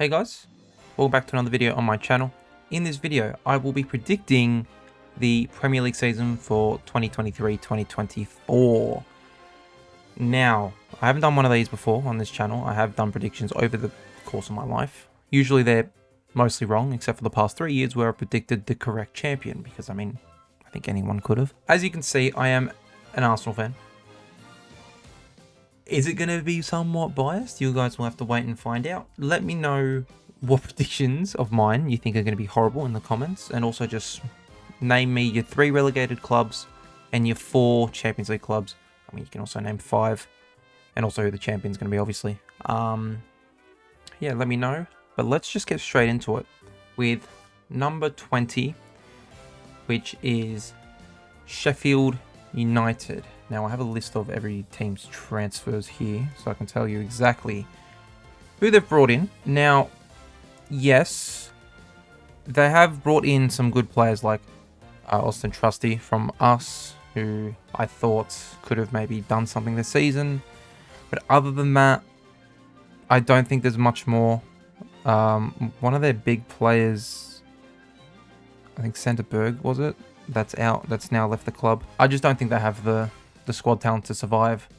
Hey guys, welcome back to another video on my channel. In this video, I will be predicting the Premier League season for 2023-2024. Now, I haven't done one of these before on this channel. I have done predictions over the course of my life. Usually they're mostly wrong, except for the past 3 years where I predicted the correct champion, because I think anyone could have. As you can see, I am an Arsenal fan. Is it going to be somewhat biased? You guys will have to wait and find out. Let me know what predictions of mine you think are going to be horrible in the comments. And also just name me your 3 relegated clubs and your 4 Champions League clubs. I mean, you can also name 5. And also who the champion's going to be, obviously. Yeah, let me know. But let's just get straight into it with number 20, which is Sheffield United. Now, I have a list of every team's transfers here, so I can tell you exactly who they've brought in. Now, yes, they have brought in some good players like Austin Trusty from us, who I thought could have maybe done something this season. But other than that, I don't think there's much more. One of their big players, I think Centerberg, was it? That's out. That's now left the club. I just don't think they have the squad talent to survive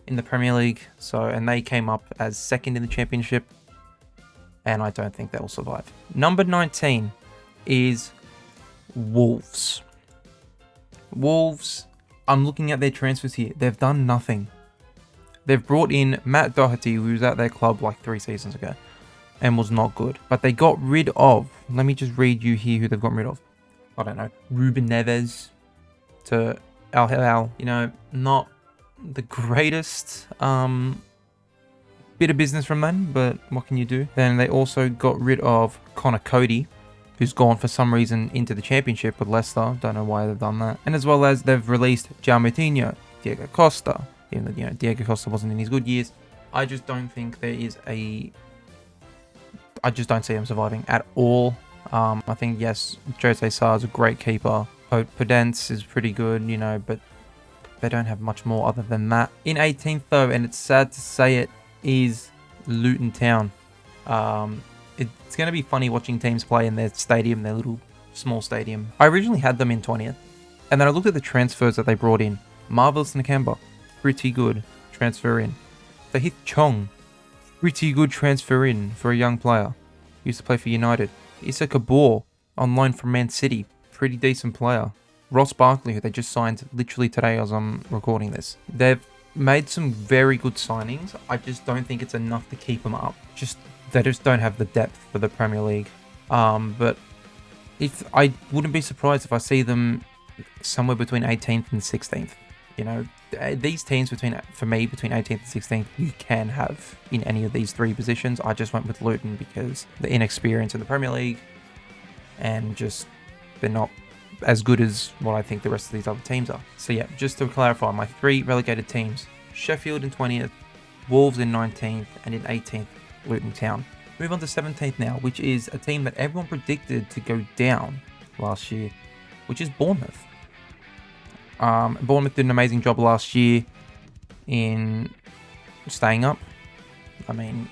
in the Premier League. And they came up as second in the Championship, and I don't think they'll survive. Number 19 is Wolves. Wolves, I'm looking at their transfers here. They've done nothing. They've brought in Matt Doherty, who was at their club like 3 seasons ago and was not good. But they got rid of, let me just read you here who they've gotten rid of. I don't know, Ruben Neves to Al Hilal. You know, not the greatest bit of business from them, but what can you do? Then they also got rid of Connor Cody, who's gone for some reason into the Championship with Leicester. Don't know why they've done that. And as well as they've released João Moutinho, Diego Costa. Even though, you know, Diego Costa wasn't in his good years. I just don't think there is I just don't see him surviving at all. I think, yes, Jose Sarr is a great keeper. Podence is pretty good, you know, but they don't have much more other than that. In 18th, though, and it's sad to say it, is Luton Town. It's going to be funny watching teams play in their stadium, their little small stadium. I originally had them in 20th, and then I looked at the transfers that they brought in. Marvelous Nakamba, pretty good transfer in. Tahith Chong, pretty good transfer in for a young player. Used to play for United. Issa Kabor, on loan from Man City. Pretty decent player. Ross Barkley, who they just signed literally today as I'm recording this. They've made some very good signings. I just don't think it's enough to keep them up. They just don't have the depth for the Premier League. But I wouldn't be surprised if I see them somewhere between 18th and 16th. You know, these teams between 18th and 16th, you can have in any of these 3 positions. I just went with Luton because the inexperience in the Premier League, and just they're not as good as what I think the rest of these other teams are. So yeah, just to clarify, my 3 relegated teams: Sheffield in 20th, Wolves in 19th, and in 18th, Luton Town. Move on to 17th now, which is a team that everyone predicted to go down last year, which is Bournemouth. Bournemouth did an amazing job last year in staying up. I mean,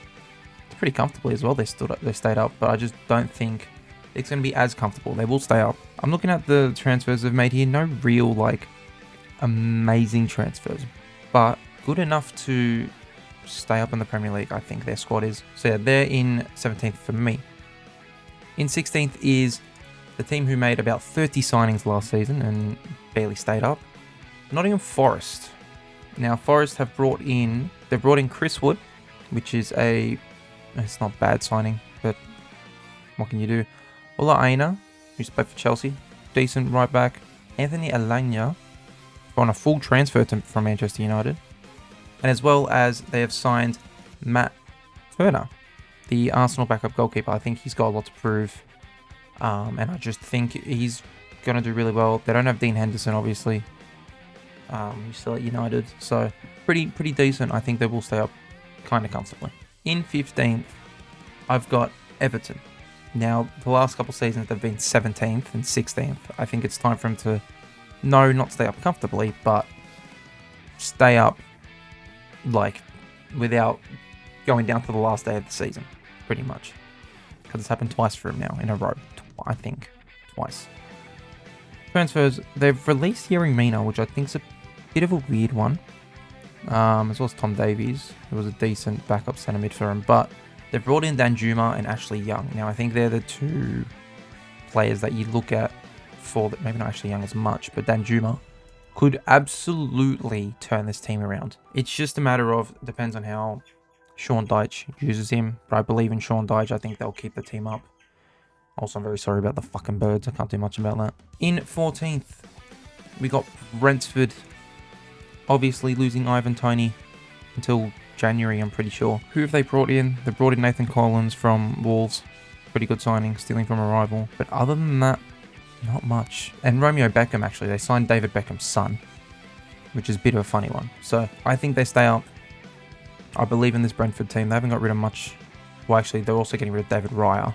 it's pretty comfortably as well. They stayed up, but I just don't think it's going to be as comfortable. They will stay up. I'm looking at the transfers they've made here. No real, like, amazing transfers, but good enough to stay up in the Premier League, I think their squad is. So yeah, they're in 17th for me. In 16th is the team who made about 30 signings last season and barely stayed up, Nottingham Forest. Now, Forest have brought in Chris Wood, which is it's not bad signing, but what can you do? Ola Aina, who's played for Chelsea, decent right back. Anthony Alagna on a full transfer from Manchester United. And as well as they have signed Matt Turner, the Arsenal backup goalkeeper. I think he's got a lot to prove. And I just think he's going to do really well. They don't have Dean Henderson, obviously. He's still at United. So pretty decent. I think they will stay up kind of comfortably. In 15th, I've got Everton. Now, the last couple of seasons, they've been 17th and 16th. I think it's time for them to, not stay up comfortably, but stay up, like, without going down to the last day of the season, pretty much. because it's happened twice for him now in a row. I think twice. Transfers, they've released Yerry Mina, which I think is a bit of a weird one. As well as Tom Davies, who was a decent backup centre mid for him. But they've brought in Danjuma and Ashley Young. Now, I think they're the two players that you look at for that. Maybe not Ashley Young as much, but Danjuma could absolutely turn this team around. It's just a matter of, depends on how Sean Dyche uses him. But I believe in Sean Dyche. I think they'll keep the team up. Also, I'm very sorry about the fucking birds. I can't do much about that. In 14th, we got Brentford. Obviously losing Ivan Toney until January, I'm pretty sure. Who have they brought in? They brought in Nathan Collins from Wolves. Pretty good signing, stealing from a rival. But other than that, not much. And Romeo Beckham, actually. They signed David Beckham's son, which is a bit of a funny one. So I think they stay up. I believe in this Brentford team. They haven't got rid of much. Well, actually, they're also getting rid of David Raya,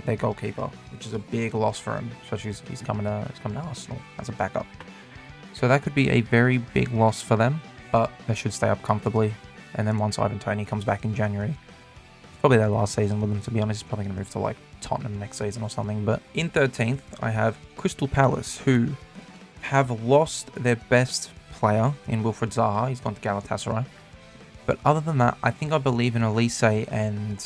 their goalkeeper, which is a big loss for him. Especially he's coming to Arsenal as a backup. So that could be a very big loss for them, but they should stay up comfortably. And then once Ivan Toney comes back in January, probably their last season with them, to be honest. He's probably going to move to like Tottenham next season or something. But in 13th, I have Crystal Palace, who have lost their best player in Wilfried Zaha. He's gone to Galatasaray. But other than that, I think I believe in Elise and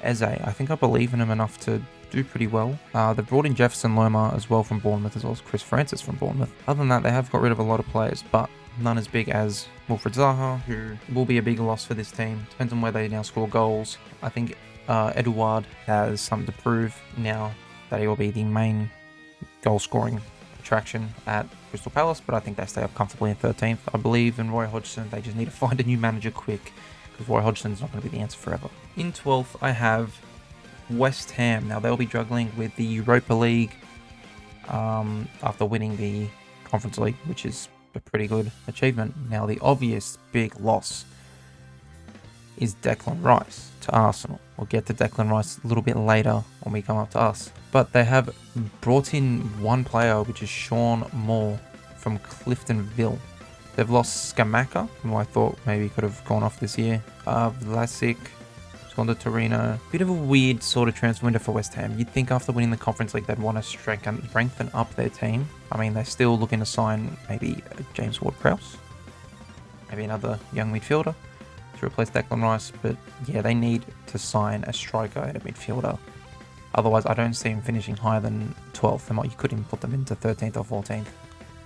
Eze. I think I believe in him enough to do pretty well. They've brought in Jefferson Loma as well from Bournemouth, as well as Chris Francis from Bournemouth. Other than that, they have got rid of a lot of players, but none as big as Wilfried Zaha, who will be a big loss for this team. Depends on where they now score goals. I think Eduard has something to prove now that he will be the main goal-scoring attraction at Crystal Palace, but I think they stay up comfortably in 13th. I believe in Roy Hodgson. They just need to find a new manager quick, because Roy Hodgson's not going to be the answer forever. In 12th, I have West Ham. Now, they'll be juggling with the Europa League after winning the Conference League, which is a pretty good achievement. Now, the obvious big loss is Declan Rice to Arsenal. We'll get to Declan Rice a little bit later when we come up to us. But they have brought in one player, which is Sean Moore from Cliftonville. They've lost Scamacca, who I thought maybe could have gone off this year. Vlasic gone to Torino. Bit of a weird sort of transfer window for West Ham. You'd think after winning the Conference League they'd want to strengthen up their team. I mean, they're still looking to sign maybe James Ward-Prowse, maybe another young midfielder to replace Declan Rice. But yeah, they need to sign a striker and a midfielder. Otherwise, I don't see him finishing higher than 12th. You could even put them into 13th or 14th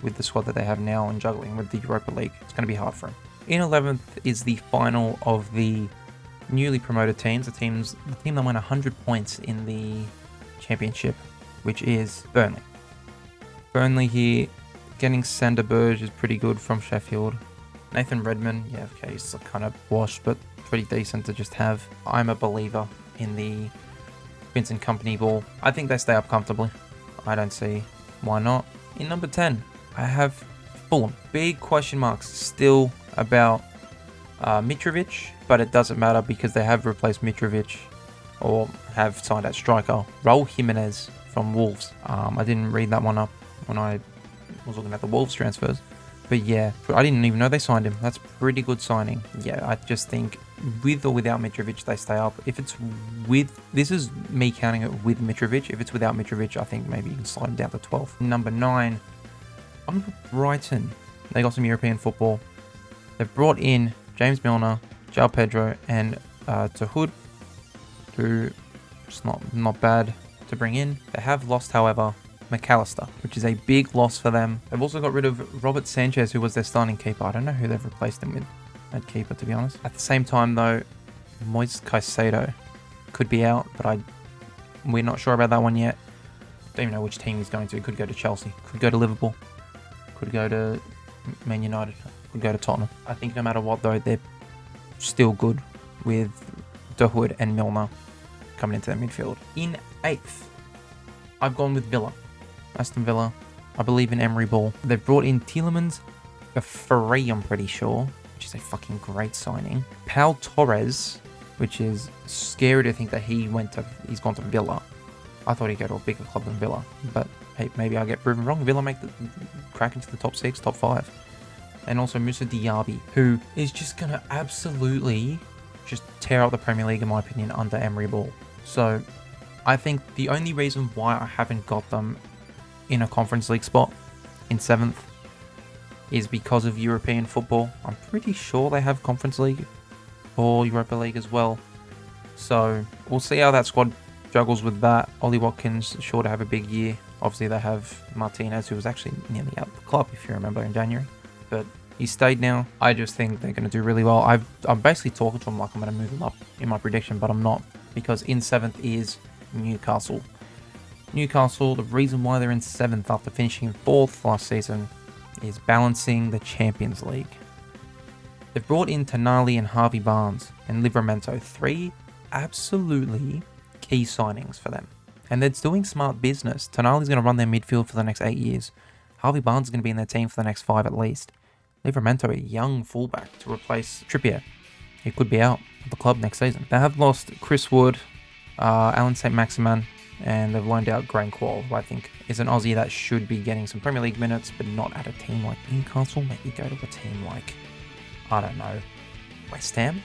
with the squad that they have now and juggling with the Europa League. It's going to be hard for him. In 11th is the final of the newly promoted teams, the team that won 100 points in the championship, which is Burnley. Burnley here, getting Sander Berge is pretty good from Sheffield. Nathan Redmond, yeah, okay, he's kind of washed, but pretty decent to just have. I'm a believer in the Vincent Kompany ball. I think they stay up comfortably. I don't see why not. In number 10, I have Fulham. Big question marks still about Mitrovic, but it doesn't matter because they have replaced Mitrovic or have signed that striker, Raul Jimenez from Wolves. I didn't read that one up when I was looking at the Wolves transfers, but yeah, I didn't even know they signed him. That's a pretty good signing. Yeah, I just think with or without Mitrovic, they stay up. If it's with, this is me counting it with Mitrovic. If it's without Mitrovic, I think maybe you can slide him down to 12th. Number 9, I'm Brighton. They got some European football. They've brought in James Milner, João Pedro, and Tahoud, who is not bad to bring in. They have lost, however, McAllister, which is a big loss for them. They've also got rid of Robert Sanchez, who was their starting keeper. I don't know who they've replaced him with at keeper, to be honest. At the same time, though, Moise Caicedo could be out, but we're not sure about that one yet. Don't even know which team he's going to. Could go to Chelsea, could go to Liverpool, could go to Man United, could go to Tottenham. I think no matter what, though, they're still good with Dahoud and Milner coming into the midfield. In 8th, I've gone with Villa. Aston Villa. I believe in Emery Ball. They've brought in Tielemans Free, I'm pretty sure, which is a fucking great signing. Pau Torres, which is scary to think that he's gone to Villa. I thought he'd go to a bigger club than Villa, but hey, maybe I get proven wrong. Villa make the crack into the top 6, top 5. And also Moussa Diaby, who is just going to absolutely just tear up the Premier League, in my opinion, under Emery Ball. So I think the only reason why I haven't got them in a Conference League spot in 7th is because of European football. I'm pretty sure they have Conference League or Europa League as well. So we'll see how that squad juggles with that. Ollie Watkins sure to have a big year. Obviously they have Martinez, who was actually nearly out of the club, if you remember, in January. But he stayed now. I just think they're going to do really well. I'm basically talking to them like I'm going to move them up in my prediction, but I'm not, because in 7th is Newcastle. Newcastle, the reason why they're in 7th after finishing in 4th last season is balancing the Champions League. They've brought in Tonali and Harvey Barnes and Livramento, 3 absolutely key signings for them. And they're doing smart business. Tonali's going to run their midfield for the next 8 years. Harvey Barnes is going to be in their team for the next 5 at least. Livramento, a young fullback to replace Trippier. He could be out of the club next season. They have lost Chris Wood, Alan St. Maximin, and they've loaned out Graham Quall, who I think is an Aussie that should be getting some Premier League minutes, but not at a team like Newcastle. Maybe go to a team like, I don't know, West Ham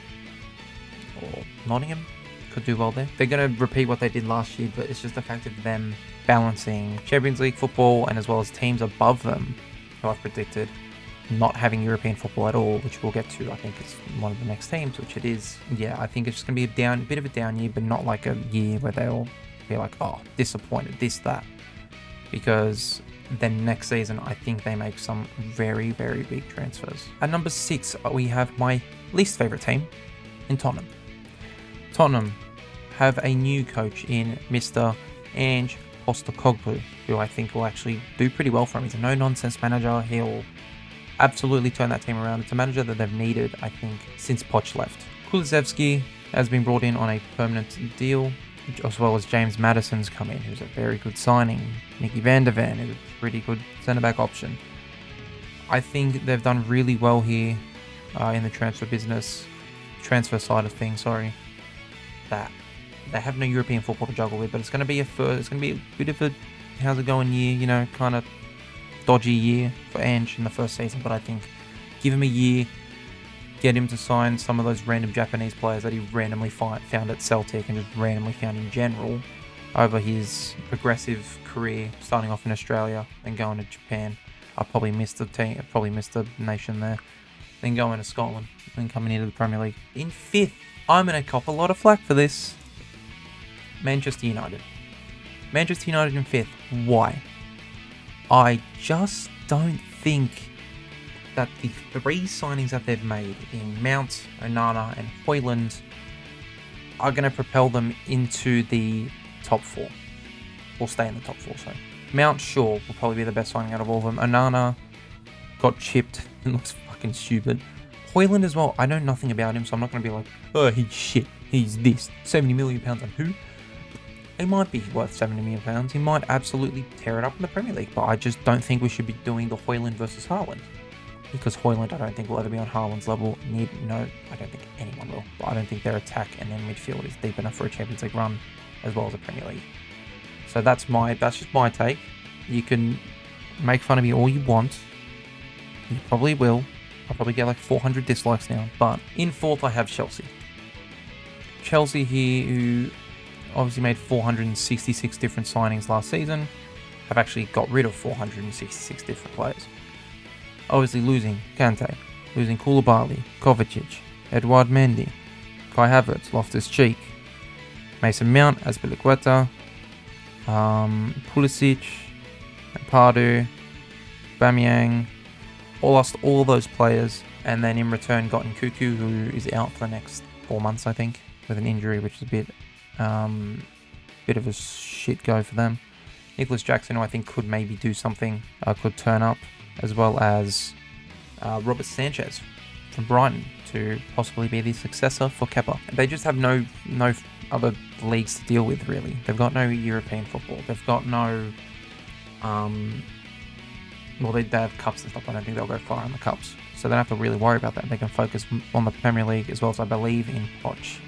or Nottingham. Could do well there. They're going to repeat what they did last year, but it's just the fact of them balancing Champions League football and as well as teams above them, who I've predicted not having European football at all, which we'll get to, I think, is one of the next teams, which it is. Yeah, I think it's just going to be a bit of a down year, but not like a year where they'll be like, oh, disappointed, this, that. Because then next season, I think they make some very, very big transfers. At number 6, we have my least favourite team in Tottenham. Tottenham have a new coach in Mr. Ange Postecoglou, who I think will actually do pretty well for him. He's a no-nonsense manager. He'll absolutely turn that team around. It's a manager that they've needed, I think, since Poch left. Kulusevski has been brought in on a permanent deal, as well as James Maddison's come in, who's a very good signing. Nicky van der Ven is a pretty good centre-back option. I think they've done really well here in the transfer side of things, that they have no European football to juggle with, but it's going to be a bit of a how's it going year, kind of dodgy year for Ange in the first season. But I think give him a year, get him to sign some of those random Japanese players that he randomly found at Celtic and just randomly found in general over his progressive career, starting off in Australia and going to Japan. I probably missed the nation there. Then going to Scotland, then coming into the Premier League. In 5th, I'm going to cop a lot of flack for this. Manchester United. Manchester United in 5th. Why? I just don't think that the 3 signings that they've made in Mount, Onana and Højlund are going to propel them into the top 4. Or stay in the top 4, sorry. Mount, sure, will probably be the best signing out of all of them. Onana got chipped and looks fucking stupid. Højlund as well, I know nothing about him, so I'm not going to be like, oh, he's shit, he's this. £70 million on who? He might be worth £70 million. He might absolutely tear it up in the Premier League, but I just don't think we should be doing the Højlund versus Haaland. Because Højlund, I don't think will ever be on Haaland's level. I don't think anyone will. But I don't think their attack and their midfield is deep enough for a Champions League run, as well as a Premier League. So that's just my take. You can make fun of me all you want. You probably will. I'll probably get like 400 dislikes now. But in 4th, I have Chelsea. Chelsea here, who obviously made 466 different signings last season, have actually got rid of 466 different players. Obviously losing Kante, losing Koulibaly, Kovacic, Edouard Mendy, Kai Havertz, Loftus-Cheek, Mason Mount, Azpilicueta, Pulisic, Pardew, Bamiyang, lost all those players, and then in return got Nkuku, who is out for the next 4 months, I think, with an injury, which is a bit of a shit go for them. Nicholas Jackson, who I think could maybe do something, could turn up, as well as Robert Sanchez from Brighton to possibly be the successor for Kepa. They just have no other leagues to deal with, really. They've got no European football. They've got no they have cups and stuff, but I don't think they'll go far in the cups. So they don't have to really worry about that. They can focus on the Premier League, as well as I believe in Poch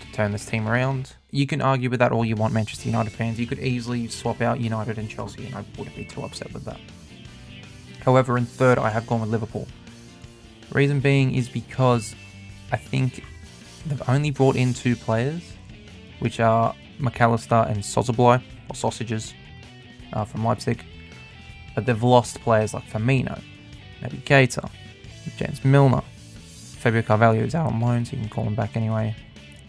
to turn this team around. You can argue with that all you want, Manchester United fans. You could easily swap out United and Chelsea, and I wouldn't be too upset with that. However, in 3rd, I have gone with Liverpool. Reason being is because I think they've only brought in 2 players which are McAllister and Szoboszlai, or Sausages, from Leipzig. But they've lost players like Firmino, Naby Keita, James Milner, Fabio Carvalho is out on loan, so you can call him back anyway.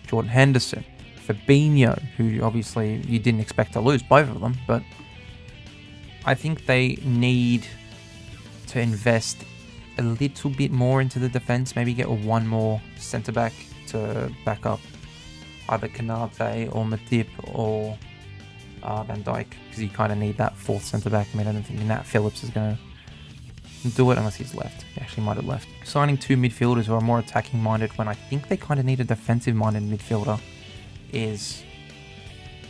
Jordan Henderson, Fabinho, who obviously you didn't expect to lose both of them, but I think they need to invest a little bit more into the defense, maybe get one more centre back to back up either Kanate or Matip or Van Dijk, because you kind of need that fourth centre back. I mean, I don't think Nat Phillips is going to do it unless he's left. He actually might have left. Signing two midfielders who are more attacking minded when I think they kind of need a defensive minded midfielder is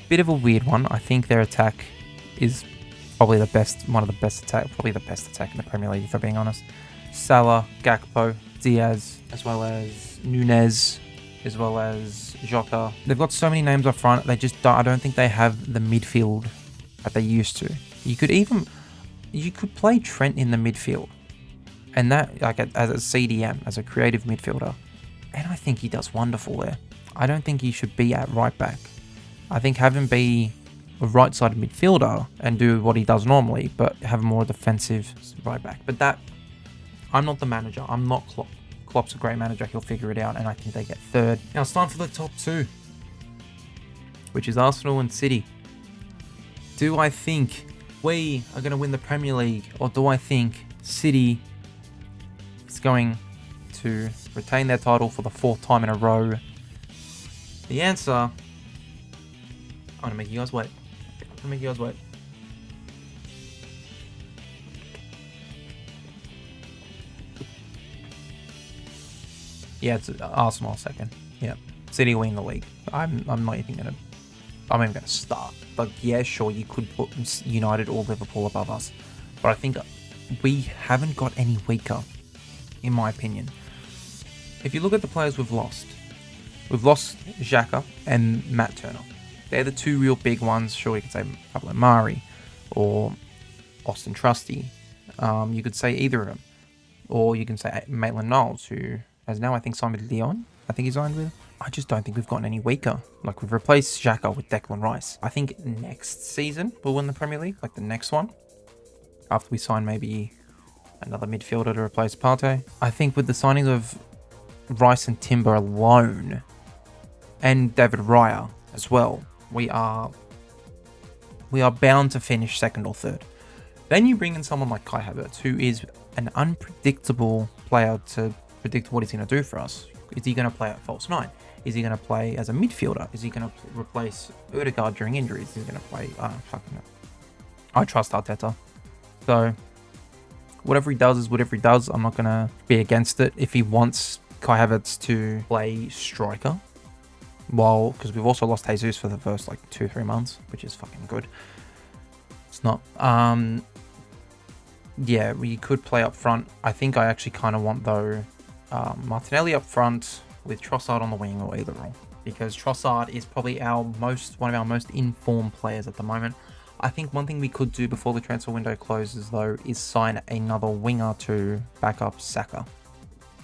a bit of a weird one. I think their attack is probably the best attack in the Premier League, if I'm being honest. Salah, Gakpo, Diaz, as well as Nunez, as well as Jota. They've got so many names up front. I don't think they have the midfield that they used to. You could play Trent in the midfield, and that like as a CDM, as a creative midfielder, and I think he does wonderful there. I don't think he should be at right back. I think have him be a right-sided midfielder and do what he does normally, but have a more defensive right back. But that, I'm not the manager. I'm not Klopp. Klopp's a great manager. He'll figure it out, and I think they get third. Now it's time for the top two, which is Arsenal and City. Do I think we are going to win the Premier League, or do I think City is going to retain their title for the fourth time in a row? The answer, I'm going to make you guys wait. Yeah, it's Arsenal second. Yeah, City win the league. I'm not even going to start. Like, yeah, sure, you could put United or Liverpool above us, but I think we haven't got any weaker, in my opinion. If you look at the players we've lost Xhaka and Matt Turner. They're the two real big ones. Sure, you could say Pablo Mari or Austin Trusty. You could say either of them. Or you can say Maitland-Niles, who has now, I think, signed with Lyon. I think he's signed with. I just don't think we've gotten any weaker. Like, we've replaced Xhaka with Declan Rice. I think next season we'll win the Premier League, like the next one. After we sign maybe another midfielder to replace Partey. I think with the signings of Rice and Timber alone, and David Raya as well, we are bound to finish second or third. Then you bring in someone like Kai Havertz, who is an unpredictable player to predict what he's going to do for us. Is he going to play at false nine? Is he going to play as a midfielder? Is he going to replace Odegaard during injuries? Is he going to play? I trust Arteta. So whatever he does is whatever he does. I'm not going to be against it. If he wants Kai Havertz to play striker, well, because we've also lost Jesus for the first like 2-3 months, which is fucking good. It's not. Yeah, we could play up front. I think I actually kind of want though Martinelli up front with Trossard on the wing or either or, because Trossard is probably one of our most informed players at the moment. I think one thing we could do before the transfer window closes though is sign another winger to back up Saka,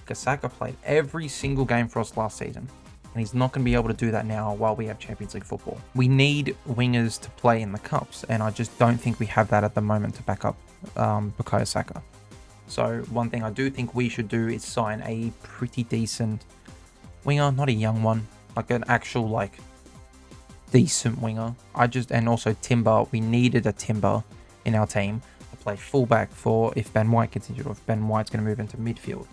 because Saka played every single game for us last season. And he's not going to be able to do that now while we have Champions League football. We need wingers to play in the cups, and I just don't think we have that at the moment to back up Bukayo Saka. So one thing I do think we should do is sign a pretty decent winger, not a young one, like an actual like decent winger. And also Timber. We needed a Timber in our team to play fullback for if Ben White gets injured, or if Ben White's going to move into midfield,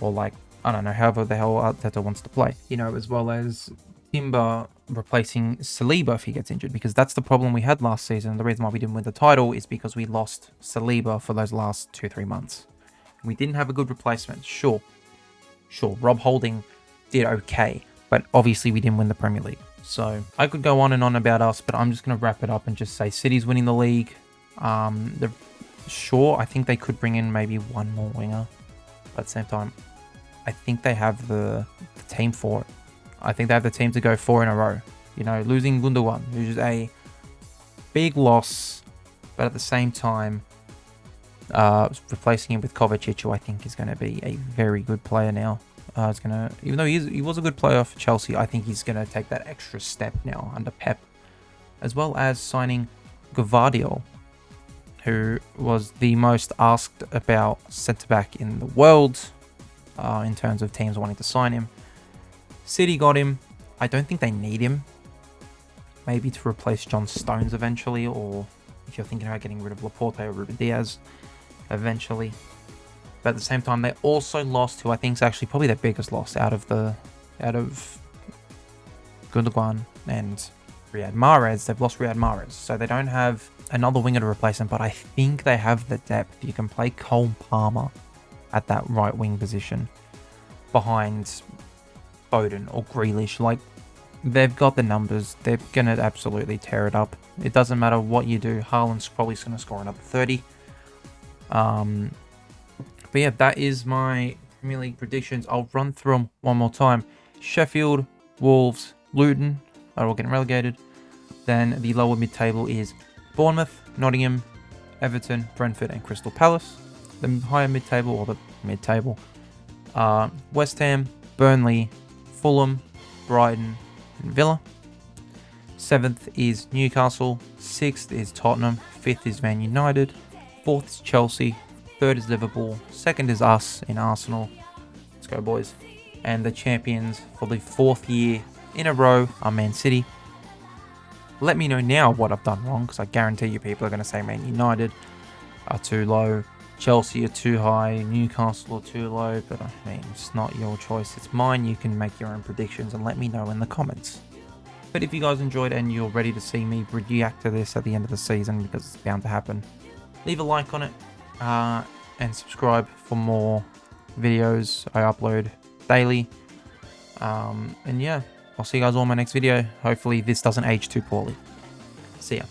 or like, I don't know, however the hell Arteta wants to play. You know, as well as Timber replacing Saliba if he gets injured, because that's the problem we had last season. The reason why we didn't win the title is because we lost Saliba for those last 2-3 months. We didn't have a good replacement. Sure, Rob Holding did okay, but obviously we didn't win the Premier League. So I could go on and on about us, but I'm just going to wrap it up and just say City's winning the league. Sure, I think they could bring in maybe one more winger, but at the same time, I think they have the team for it. I think they have the team to go 4 in a row. You know, losing Gundogan, who's a big loss, but at the same time, replacing him with Kovacic, who I think is going to be a very good player now. It's gonna, even though he was a good player for Chelsea, I think he's gonna take that extra step now under Pep, as well as signing Gvardiol, who was the most asked about centre back in the world in terms of teams wanting to sign him. City got him. I don't think they need him. Maybe to replace John Stones eventually, or if you're thinking about getting rid of Laporte or Ruben Diaz eventually. But at the same time, they also lost who I think is actually probably their biggest loss out of Gundogan and Riyad Mahrez. They've lost Riyad Mahrez, so they don't have another winger to replace him, but I think they have the depth. You can play Cole Palmer at that right wing position behind Foden or Grealish. Like, they've got the numbers. They're going to absolutely tear it up. It doesn't matter what you do. Haaland's probably going to score another 30. But yeah, that is my Premier League predictions. I'll run through them one more time. Sheffield, Wolves, Luton are all getting relegated. Then the lower mid-table is Bournemouth, Nottingham, Everton, Brentford, and Crystal Palace. The higher mid-table, or the mid-table, West Ham, Burnley, Fulham, Brighton, and Villa. 7th is Newcastle. 6th is Tottenham. 5th is Man United. 4th is Chelsea. 3rd is Liverpool. 2nd is us in Arsenal. Let's go, boys. And the champions for the 4th year in a row are Man City. Let me know now what I've done wrong, because I guarantee you people are going to say Man United are too low, Chelsea are too high, Newcastle are too low, but I mean, it's not your choice, it's mine. You can make your own predictions and let me know in the comments. But if you guys enjoyed and you're ready to see me react to this at the end of the season, because it's bound to happen, leave a like on it and subscribe for more videos I upload daily. And yeah, I'll see you guys all in my next video. Hopefully this doesn't age too poorly. See ya.